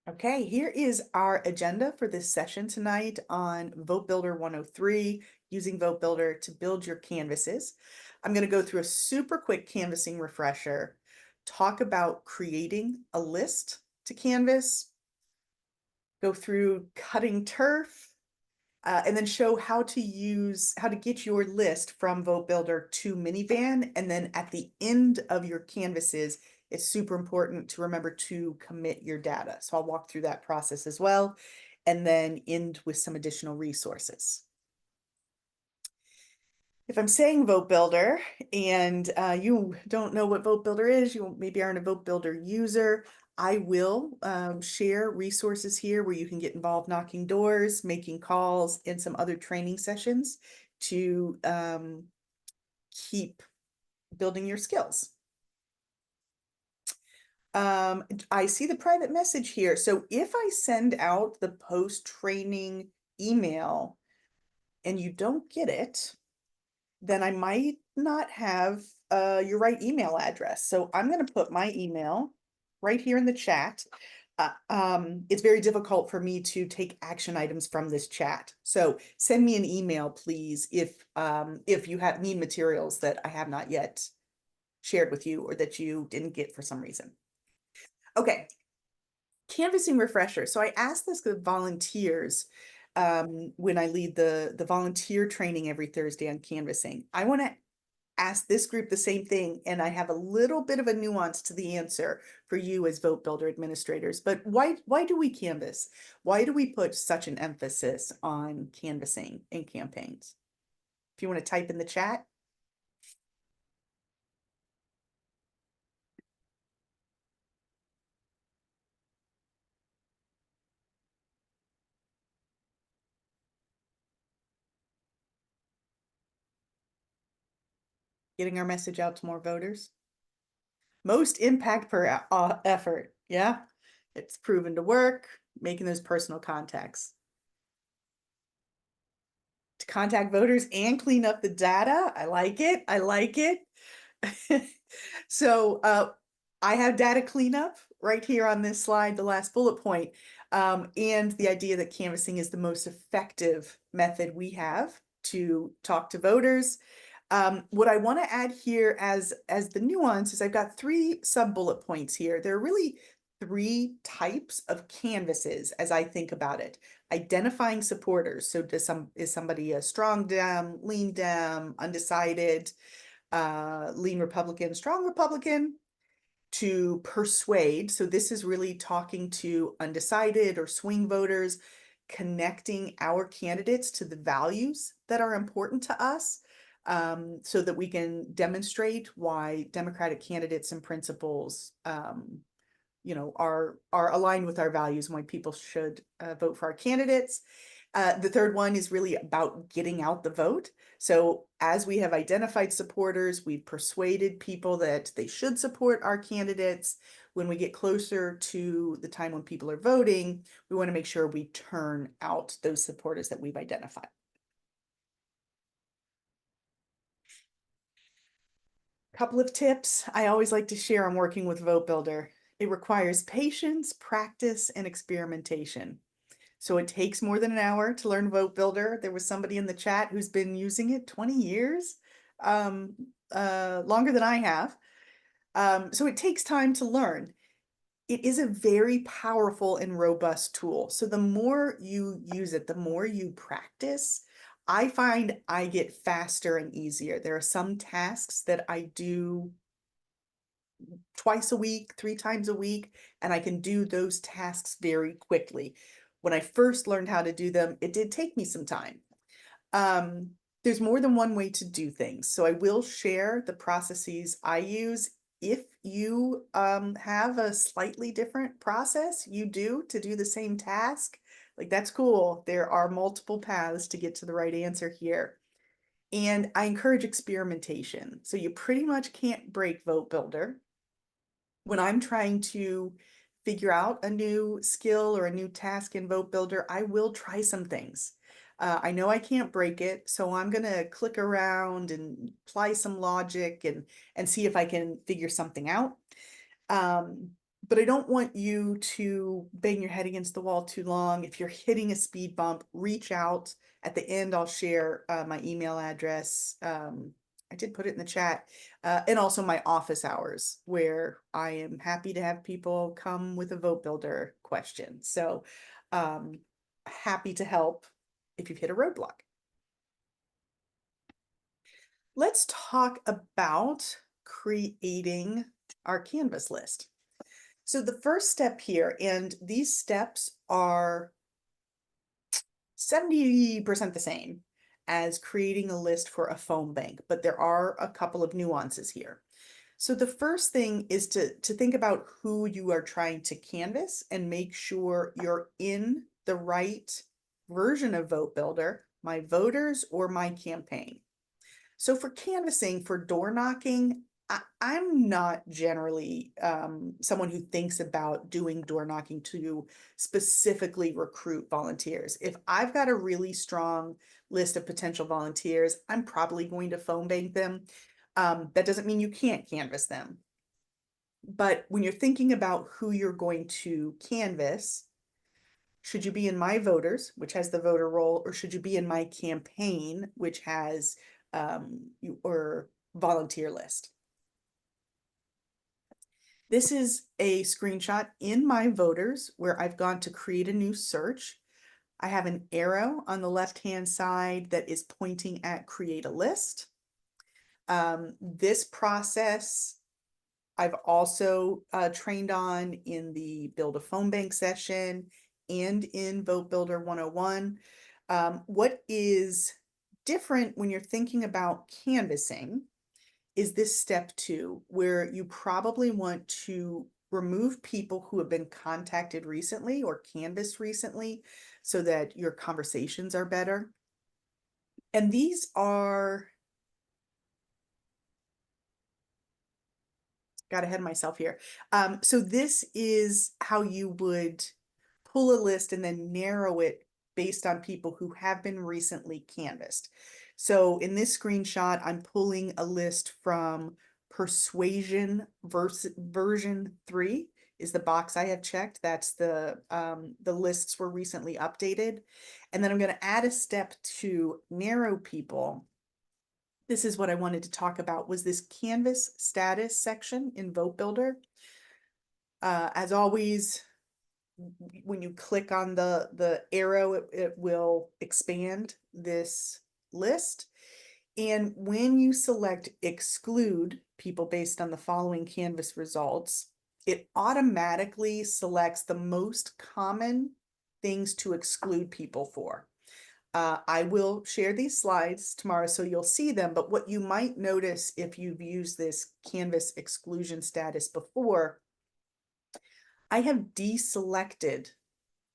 Okay, here is our agenda for this session tonight on Votebuilder 103, using Votebuilder to build your canvases. I'm going to go through a super quick canvassing refresher, talk about creating a list to canvas, go through cutting turf, and then show how to get your list from Votebuilder to miniVAN. And then at the end of your canvases, it's super important to remember to commit your data. So I'll walk through that process as well, and then end with some additional resources. If I'm saying Votebuilder and you don't know what Votebuilder is, you maybe aren't a Votebuilder user, I will share resources here where you can get involved knocking doors, making calls, and some other training sessions to keep building your skills. I see the private message here. So if I send out the post-training email and you don't get it, then I might not have your right email address. So I'm going to put my email right here in the chat. It's very difficult for me to take action items from this chat. So send me an email, please, if you need materials that I have not yet shared with you or that you didn't get for some reason. Okay, canvassing refresher. So I asked this with volunteers when I lead the volunteer training every Thursday on canvassing. I want to ask this group the same thing, and I have a little bit of a nuance to the answer for you as Votebuilder administrators. But why do we canvass? Why do we put such an emphasis on canvassing in campaigns? If you want to type in the chat. Getting our message out to more voters. Most impact per effort. Yeah, it's proven to work, making those personal contacts. To contact voters and clean up the data. I like it. I like it. So I have data cleanup right here on this slide, the last bullet point, and the idea that canvassing is the most effective method we have to talk to voters. What I want to add here as the nuance is I've got three sub bullet points here. There are really three types of canvases as I think about it. Identifying supporters. So is somebody a strong Dem, lean Dem, undecided, lean Republican, strong Republican? To persuade. So this is really talking to undecided or swing voters, connecting our candidates to the values that are important to us, so that we can demonstrate why Democratic candidates and principles are aligned with our values and why people should vote for our candidates. The third one is really about getting out the vote. So as we have identified supporters, we've persuaded people that they should support our candidates. When we get closer to the time when people are voting, we want to make sure we turn out those supporters that we've identified. Couple of tips I always like to share on working with Votebuilder. It requires patience, practice, and experimentation. So it takes more than an hour to learn Votebuilder. There was somebody in the chat who's been using it 20 years, longer than I have. So it takes time to learn. It is a very powerful and robust tool. So the more you use it, the more you practice, I find I get faster and easier. There are some tasks that I do twice a week, 3 times a week, and I can do those tasks very quickly. When I first learned how to do them, it did take me some time. There's more than one way to do things. So I will share the processes I use. If you have a slightly different process you do to do the same task, like that's cool. There are multiple paths to get to the right answer here. And I encourage experimentation. So you pretty much can't break Votebuilder. When I'm trying to figure out a new skill or a new task in Votebuilder, I will try some things. I know I can't break it, so I'm gonna click around and apply some logic and see if I can figure something out. but I don't want you to bang your head against the wall too long. If you're hitting a speed bump, reach out. At the end, I'll share my email address. I did put it in the chat, and also my office hours, where I am happy to have people come with a vote builder question. So happy to help if you've hit a roadblock. Let's talk about creating our Canvas list. So the first step here, and these steps are 70% the same as creating a list for a phone bank, but there are a couple of nuances here. So the first thing is to think about who you are trying to canvas and make sure you're in the right version of Vote Builder, my voters or my campaign. So for canvassing, for door knocking, I'm not generally someone who thinks about doing door knocking to specifically recruit volunteers. If I've got a really strong list of potential volunteers, I'm probably going to phone bank them. That doesn't mean you can't canvass them. But when you're thinking about who you're going to canvass, should you be in my voters, which has the voter roll, or should you be in my campaign, which has or volunteer list? This is a screenshot in my voters where I've gone to create a new search. I have an arrow on the left-hand side that is pointing at create a list. This process I've also trained on in the Build a Phone Bank session and in Vote Builder 101. What is different when you're thinking about canvassing is this step 2, where you probably want to remove people who have been contacted recently or canvassed recently so that your conversations are better. And these are, got ahead of myself here. So this is how you would pull a list and then narrow it based on people who have been recently canvassed. So in this screenshot, I'm pulling a list from Persuasion version 3 is the box I have checked. That's the lists were recently updated. And then I'm going to add a step to narrow people. This is what I wanted to talk about, was this canvas status section in Vote Builder. As always, when you click on the arrow, it will expand this list. And when you select exclude people based on the following canvas results, it automatically selects the most common things to exclude people for. I will share these slides tomorrow so you'll see them, but what you might notice if you've used this canvas exclusion status before, I have deselected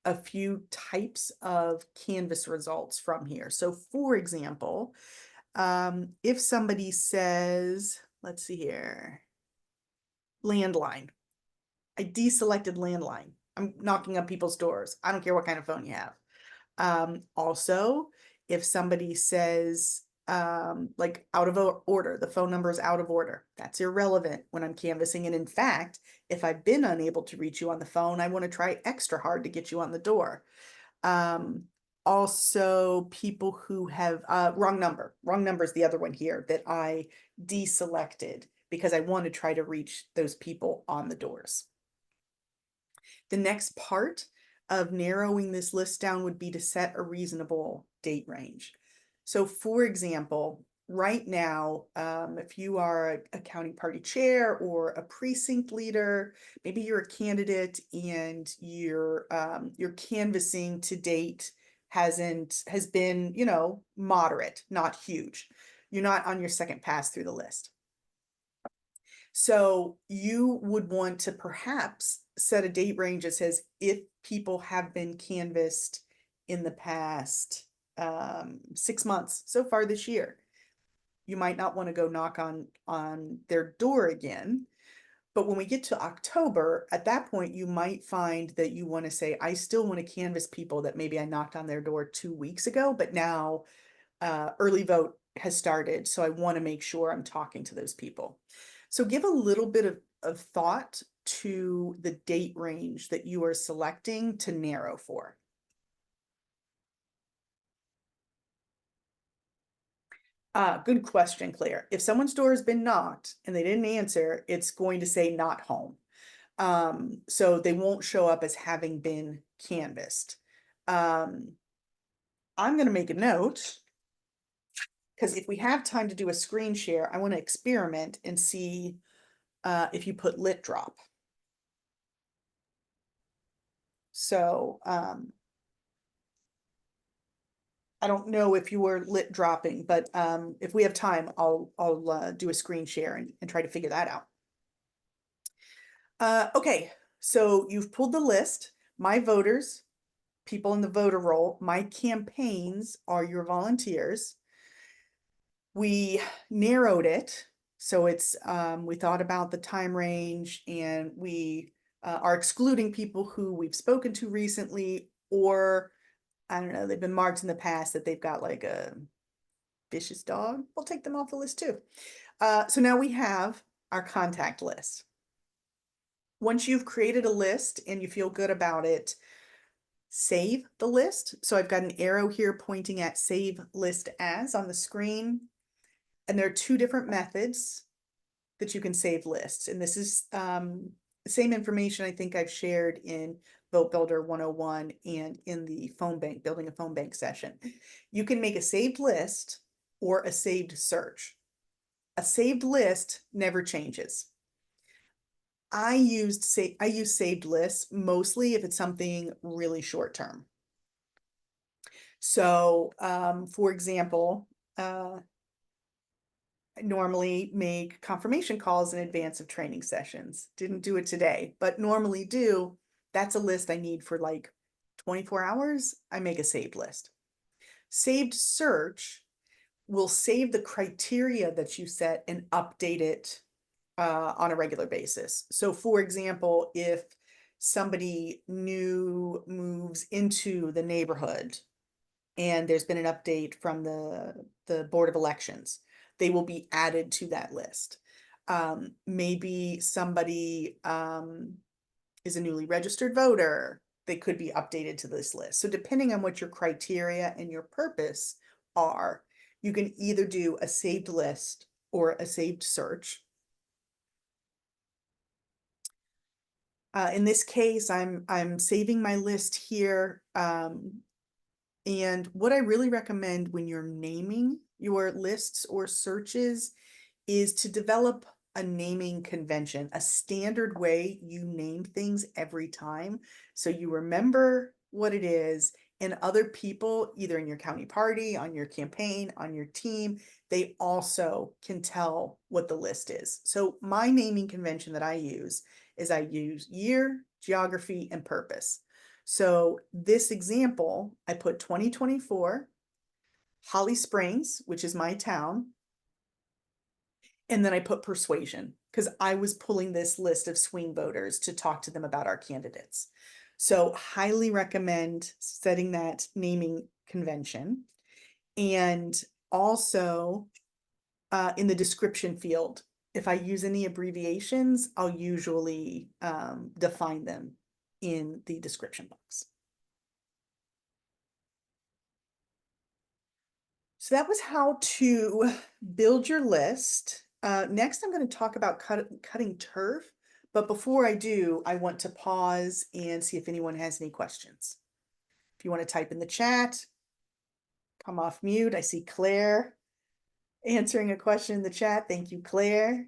a few types of canvas results from here. So for example, if somebody says, let's see here, landline, I deselected landline. I'm knocking on people's doors. I don't care what kind of phone you have. Also, if somebody says, like out of order, the phone number is out of order, that's irrelevant when I'm canvassing. And in fact, if I've been unable to reach you on the phone, I want to try extra hard to get you on the door. Also, people who have wrong number is the other one here that I deselected because I want to try to reach those people on the doors. The next part of narrowing this list down would be to set a reasonable date range. So for example, right now, if you are a county party chair or a precinct leader, maybe you're a candidate and your canvassing to date has been, you know, moderate, not huge. You're not on your second pass through the list. So you would want to perhaps set a date range that says if people have been canvassed in the past 6 months so far this year, you might not want to go knock on their door again. But when we get to October, at that point, you might find that you want to say, I still want to canvass people that maybe I knocked on their door 2 weeks ago, but now early vote has started. So I want to make sure I'm talking to those people. So give a little bit of thought to the date range that you are selecting to narrow for. Good question, Claire. If someone's door has been knocked and they didn't answer, it's going to say not home. So they won't show up as having been canvassed. I'm going to make a note because if we have time to do a screen share, I want to experiment and see if you put lit drop. So I don't know if you were lit dropping, but if we have time, I'll do a screen share and try to figure that out. Okay, so you've pulled the list. My voters, people in the voter roll, my campaigns are your volunteers. We narrowed it. So it's, we thought about the time range and we are excluding people who we've spoken to recently, or I don't know, they've been marked in the past that they've got like a vicious dog. We'll take them off the list too. So now we have our contact list. Once you've created a list and you feel good about it, save the list. So I've got an arrow here pointing at save list as on the screen. And there are two different methods that you can save lists. And this is the same information I think I've shared in Votebuilder 101 and in the phone bank, building a phone bank session. You can make a saved list or a saved search. A saved list never changes. I use saved lists mostly if it's something really short term. So, for example, I normally make confirmation calls in advance of training sessions. Didn't do it today, but normally do. That's a list I need for like 24 hours. I make a saved list. Saved search will save the criteria that you set and update it on a regular basis. So for example, if somebody new moves into the neighborhood and there's been an update from the Board of Elections, they will be added to that list. Maybe somebody is a newly registered voter, they could be updated to this list. So depending on what your criteria and your purpose are, you can either do a saved list or a saved search. In this case, I'm saving my list here. And what I really recommend when you're naming your lists or searches is to develop a naming convention, a standard way you name things every time. So you remember what it is, and other people, either in your county party, on your campaign, on your team, they also can tell what the list is. So my naming convention that I use is I use year, geography, and purpose. So this example, I put 2024, Holly Springs, which is my town, and then I put persuasion because I was pulling this list of swing voters to talk to them about our candidates. So highly recommend setting that naming convention. And also in the description field, if I use any abbreviations, I'll usually define them in the description box. So that was how to build your list. Next, I'm going to talk about cutting turf. But before I do, I want to pause and see if anyone has any questions. If you want to type in the chat, come off mute. I see Claire answering a question in the chat. Thank you, Claire.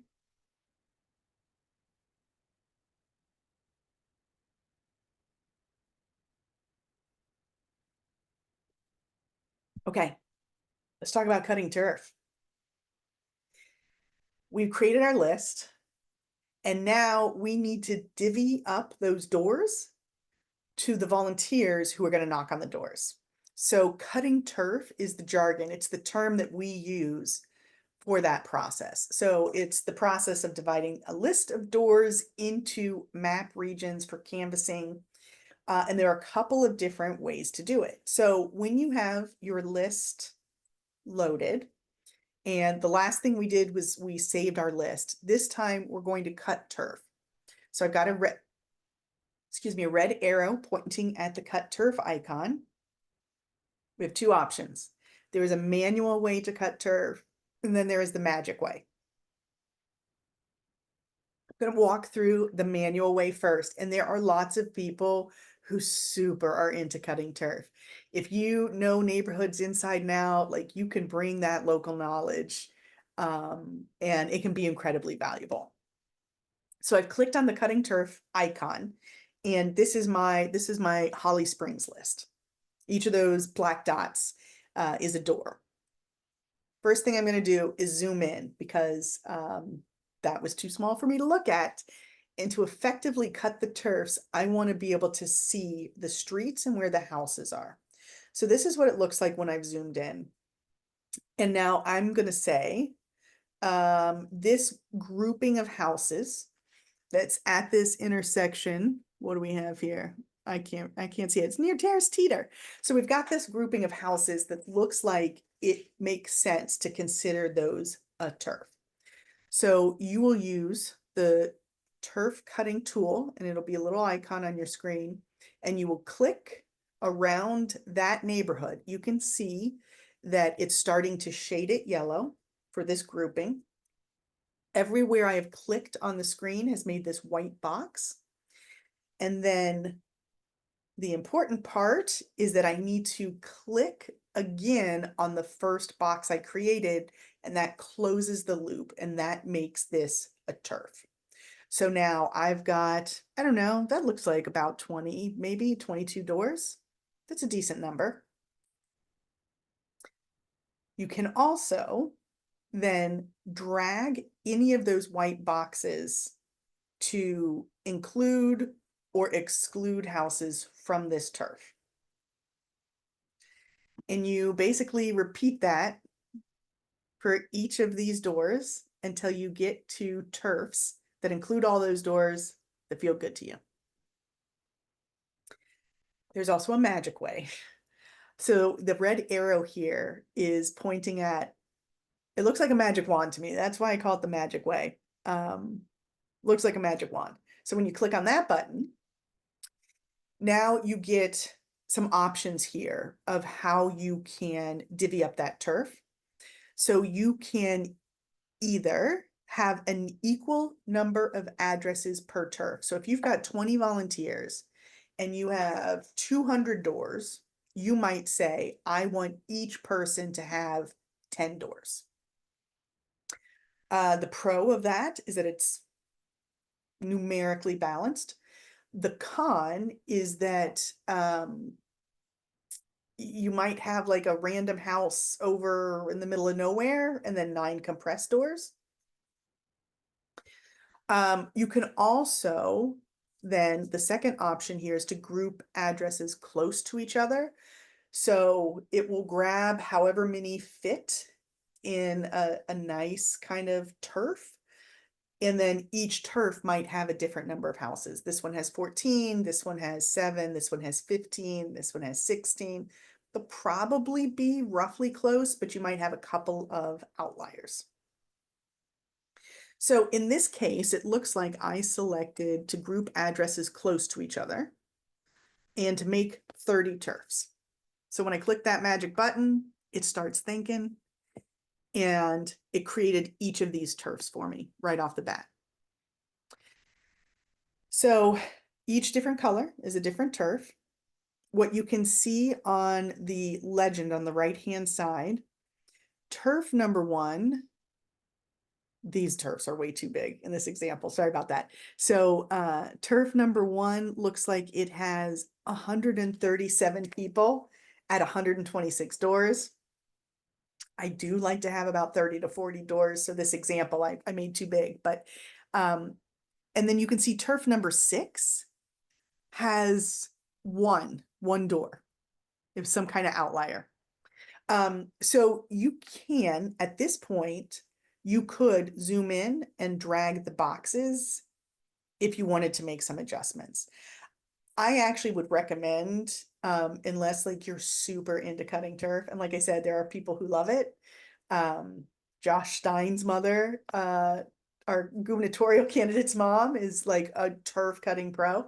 Okay, let's talk about cutting turf. We've created our list, and now we need to divvy up those doors to the volunteers who are going to knock on the doors. So cutting turf is the jargon. It's the term that we use for that process. So it's the process of dividing a list of doors into map regions for canvassing. And there are a couple of different ways to do it. So when you have your list loaded, and the last thing we did was we saved our list. This time we're going to cut turf. So I've got a red arrow pointing at the cut turf icon. We have two options. There is a manual way to cut turf, and then there is the magic way. I'm going to walk through the manual way first, and there are lots of people who super are into cutting turf. If you know neighborhoods inside and out, like you can bring that local knowledge, and it can be incredibly valuable. So I've clicked on the cutting turf icon, and this is my Holly Springs list. Each of those black dots is a door. First thing I'm going to do is zoom in because that was too small for me to look at. And to effectively cut the turfs, I want to be able to see the streets and where the houses are. So this is what it looks like when I've zoomed in. And now I'm going to say this grouping of houses that's at this intersection. What do we have here? I can't see it. It's near Terrace Teeter. So we've got this grouping of houses that looks like it makes sense to consider those a turf. So you will use the turf cutting tool, and it'll be a little icon on your screen, and you will click around that neighborhood. You can see that it's starting to shade it yellow for this grouping. Everywhere I have clicked on the screen has made this white box. And then the important part is that I need to click again on the first box I created, and that closes the loop, and that makes this a turf. So now I've got, I don't know, that looks like about 20, maybe 22 doors. That's a decent number. You can also then drag any of those white boxes to include or exclude houses from this turf. And you basically repeat that for each of these doors until you get to turfs that include all those doors that feel good to you. There's also a magic way. So the red arrow here is pointing at, it looks like a magic wand to me. That's why I call it the magic way. Looks like a magic wand. So when you click on that button, now you get some options here of how you can divvy up that turf. So you can either have an equal number of addresses per turf. So if you've got 20 volunteers and you have 200 doors, you might say, I want each person to have 10 doors. The pro of that is that it's numerically balanced. The con is that you might have like a random house over in the middle of nowhere and then 9 compressed doors. You can also, then the second option here is to group addresses close to each other. So it will grab however many fit in a nice kind of turf. And then each turf might have a different number of houses. This one has 14, this one has 7, this one has 15, this one has 16. They'll probably be roughly close, but you might have a couple of outliers. So in this case, it looks like I selected to group addresses close to each other and to make 30 turfs. So when I click that magic button, it starts thinking, and it created each of these turfs for me right off the bat. So each different color is a different turf. What you can see on the legend on the right-hand side, turf number 1, these turfs are way too big in this example. Sorry about that. So turf number 1 looks like it has 137 people at 126 doors. I do like to have about 30 to 40 doors. So this example I made too big, but and then you can see turf number 6 has one door. It's some kind of outlier. So you can, at this point, you could zoom in and drag the boxes if you wanted to make some adjustments. I actually would recommend, unless like you're super into cutting turf, and like I said, there are people who love it. Josh Stein's mother our gubernatorial candidate's mom is like a turf cutting pro.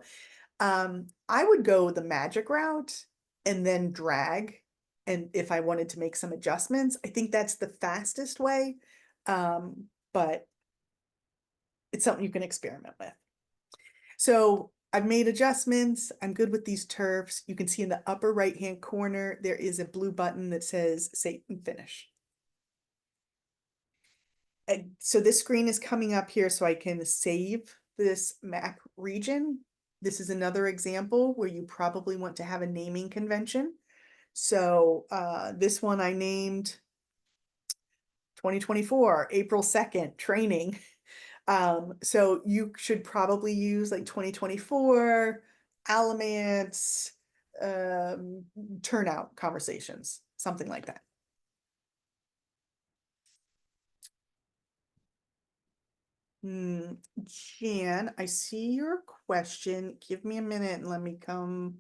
I would go the magic route and then drag. And if I wanted to make some adjustments, I think that's the fastest way. But it's something you can experiment with. So I've made adjustments. I'm good with these turfs. You can see in the upper right-hand corner, there is a blue button that says Save and Finish. So this screen is coming up here so I can save this map region. This is another example where you probably want to have a naming convention. So this one I named 2024, April 2nd, training. So you should probably use like 2024, Alamance, turnout conversations, something like that. Jan, I see your question. Give me a minute and let me come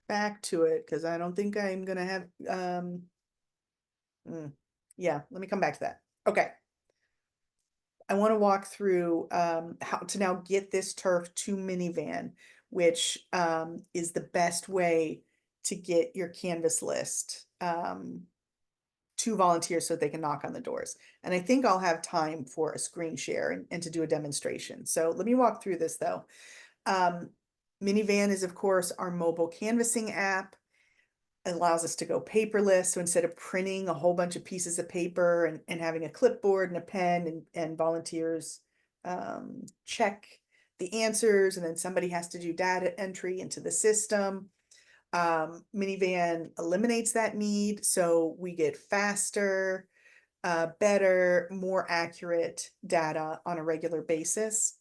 back to it because I don't think I'm gonna have yeah, let me come back to that. Okay. I want to walk through how to now get this turf to miniVAN, which is the best way to get your Canvas list to volunteers so they can knock on the doors. And I think I'll have time for a screen share and to do a demonstration. So let me walk through this though. miniVAN is of course our mobile canvassing app. It allows us to go paperless. So instead of printing a whole bunch of pieces of paper and having a clipboard and a pen and volunteers check the answers, and then somebody has to do data entry into the system. miniVAN eliminates that need. So we get faster, better, more accurate data on a regular basis.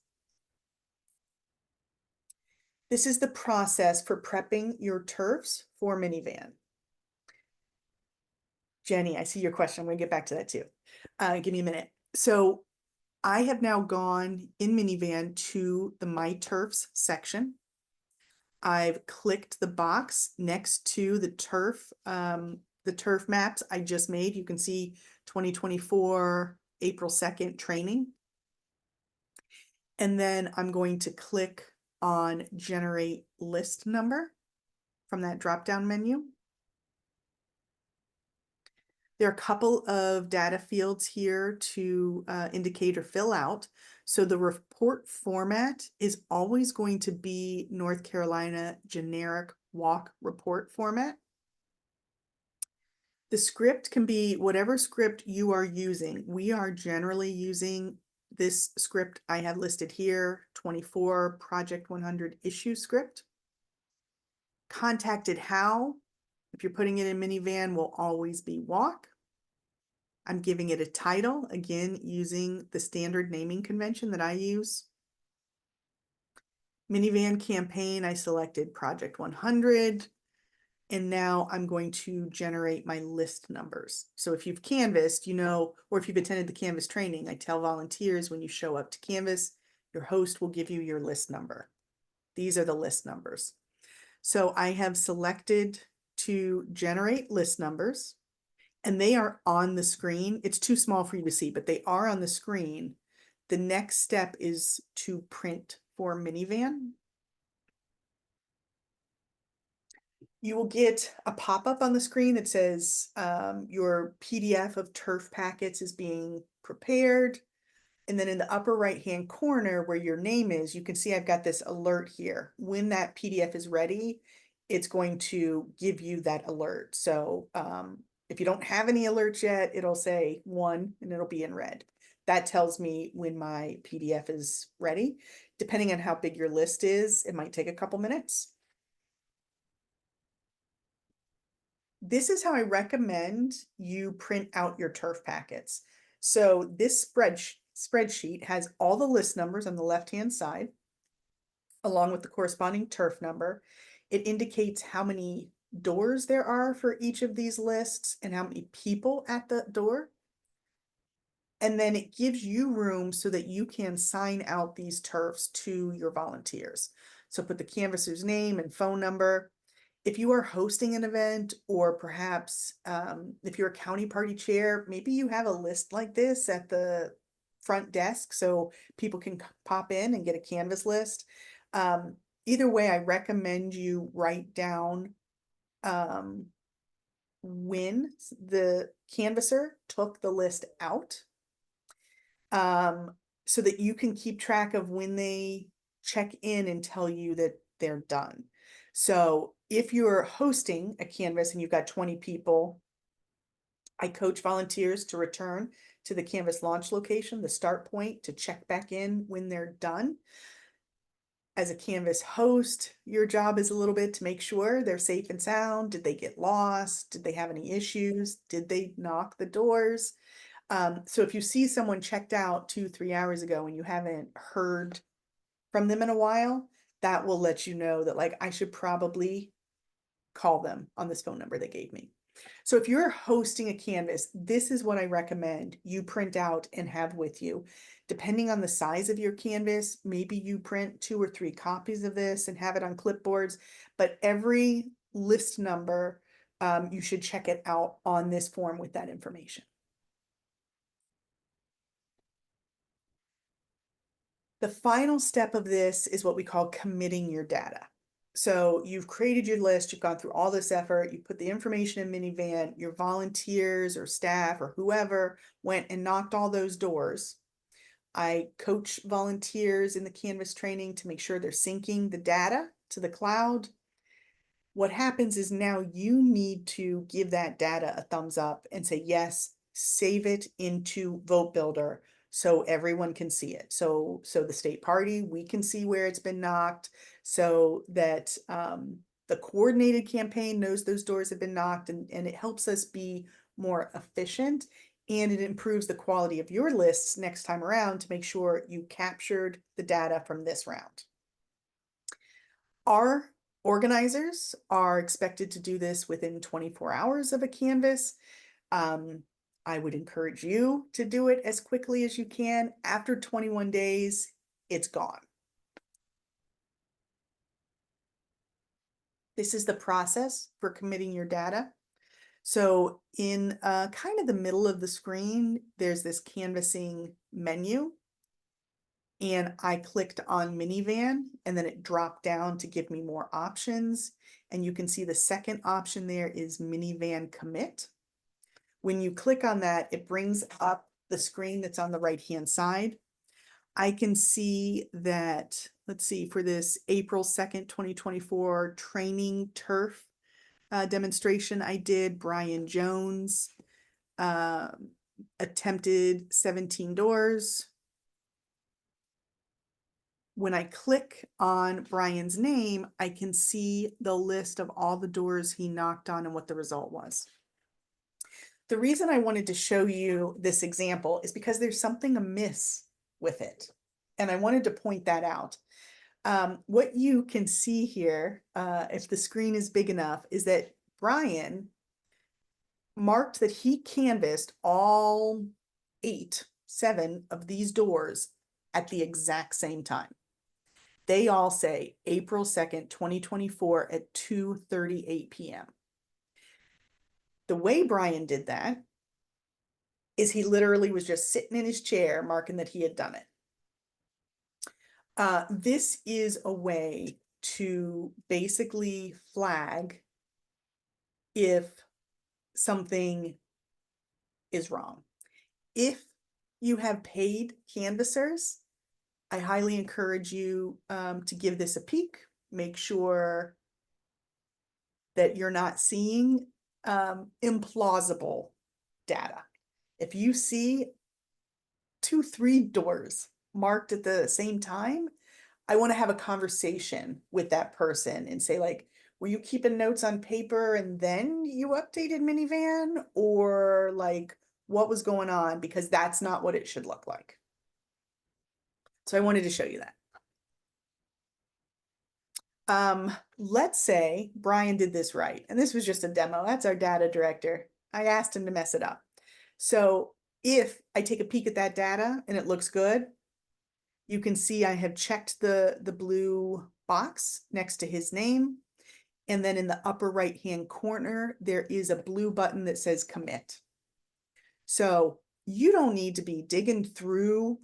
This is the process for prepping your turfs for miniVAN. Jenny, I see your question. I'm going to get back to that too. Give me a minute. So I have now gone in miniVAN to the My Turfs section. I've clicked the box next to the turf maps I just made. You can see 2024 April 2nd training. And then I'm going to click on generate list number from that drop-down menu. There are a couple of data fields here to indicate or fill out. So the report format is always going to be North Carolina generic walk report format. The script can be whatever script you are using. We are generally using this script I have listed here, 24 Project 100 issue script. Contacted how, if you're putting it in miniVAN, will always be walk. I'm giving it a title, again, using the standard naming convention that I use. miniVAN campaign, I selected Project 100. And now I'm going to generate my list numbers. So if you've canvassed, you know, or if you've attended the Canvas training, I tell volunteers when you show up to Canvas, your host will give you your list number. These are the list numbers. So I have selected to generate list numbers, and they are on the screen. It's too small for you to see, but they are on the screen. The next step is to print for miniVAN. You will get a pop-up on the screen that says your PDF of turf packets is being prepared. And then in the upper right-hand corner where your name is, you can see I've got this alert here. When that PDF is ready, it's going to give you that alert. So if you don't have any alerts yet, it'll say 1 and it'll be in red. That tells me when my PDF is ready. Depending on how big your list is, it might take a couple minutes. This is how I recommend you print out your turf packets. So this spreadsheet has all the list numbers on the left-hand side, along with the corresponding turf number. It indicates how many doors there are for each of these lists and how many people at the door. And then it gives you room so that you can sign out these turfs to your volunteers. So put the canvasser's name and phone number. If you are hosting an event, or perhaps if you're a county party chair, maybe you have a list like this at the front desk so people can pop in and get a Canvas list. Either way, I recommend you write down when the canvasser took the list out, so that you can keep track of when they check in and tell you that they're done. So if you're hosting a Canvas and you've got 20 people, I coach volunteers to return to the Canvas launch location, the start point, to check back in when they're done. As a Canvas host, your job is a little bit to make sure they're safe and sound. Did they get lost? Did they have any issues? Did they knock the doors? So if you see someone checked out 2-3 hours ago and you haven't heard from them in a while, that will let you know that, like, I should probably call them on this phone number they gave me. So if you're hosting a Canvas, this is what I recommend you print out and have with you. Depending on the size of your Canvas, maybe you print 2 or 3 copies of this and have it on clipboards, but every list number, you should check it out on this form with that information. The final step of this is what we call committing your data. So you've created your list, you've gone through all this effort, you put the information in miniVAN, your volunteers or staff or whoever went and knocked all those doors. I coach volunteers in the Canvas training to make sure they're syncing the data to the cloud. What happens is now you need to give that data a thumbs up and say, yes, save it into Votebuilder so everyone can see it. So the state party, we can see where it's been knocked, so that the coordinated campaign knows those doors have been knocked, and it helps us be more efficient, and it improves the quality of your lists next time around to make sure you captured the data from this round. Our organizers are expected to do this within 24 hours of a Canvas. I would encourage you to do it as quickly as you can. After 21 days, it's gone. This is the process for committing your data. So in kind of the middle of the screen, there's this canvassing menu. And I clicked on miniVAN, and then it dropped down to give me more options. And you can see the second option there is miniVAN commit. When you click on that, it brings up the screen that's on the right-hand side. I can see that, let's see, for this April 2nd, 2024 training turf demonstration I did, Brian Jones attempted 17 doors. When I click on Brian's name, I can see the list of all the doors he knocked on and what the result was. The reason I wanted to show you this example is because there's something amiss with it, and I wanted to point that out. What you can see here, if the screen is big enough, is that Brian marked that he canvassed all 7 of these doors at the exact same time. They all say April 2nd, 2024 at 2:38 p.m. The way Brian did that is he literally was just sitting in his chair marking that he had done it. This is a way to basically flag if something is wrong. If you have paid canvassers, I highly encourage you to give this a peek. Make sure that you're not seeing implausible data. If you see 2-3 doors marked at the same time, I want to have a conversation with that person and say, like, were you keeping notes on paper and then you updated miniVAN, or like what was going on? Because that's not what it should look like. So I wanted to show you that. Let's say Brian did this right, and this was just a demo. That's our data director. I asked him to mess it up. So if I take a peek at that data and it looks good, you can see I have checked the blue box next to his name. And then in the upper right-hand corner, there is a blue button that says commit. So you don't need to be digging through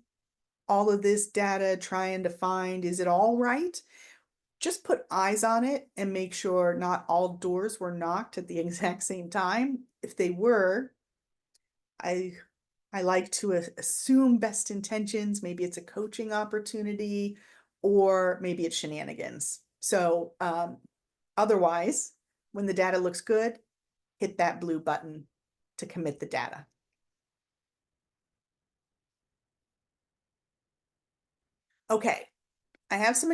all of this data trying to find, is it all right? Just put eyes on it and make sure not all doors were knocked at the exact same time. If they were, I I like to assume best intentions. Maybe it's a coaching opportunity, or maybe it's shenanigans. So otherwise, when the data looks good, hit that blue button to commit the data. Okay, I have some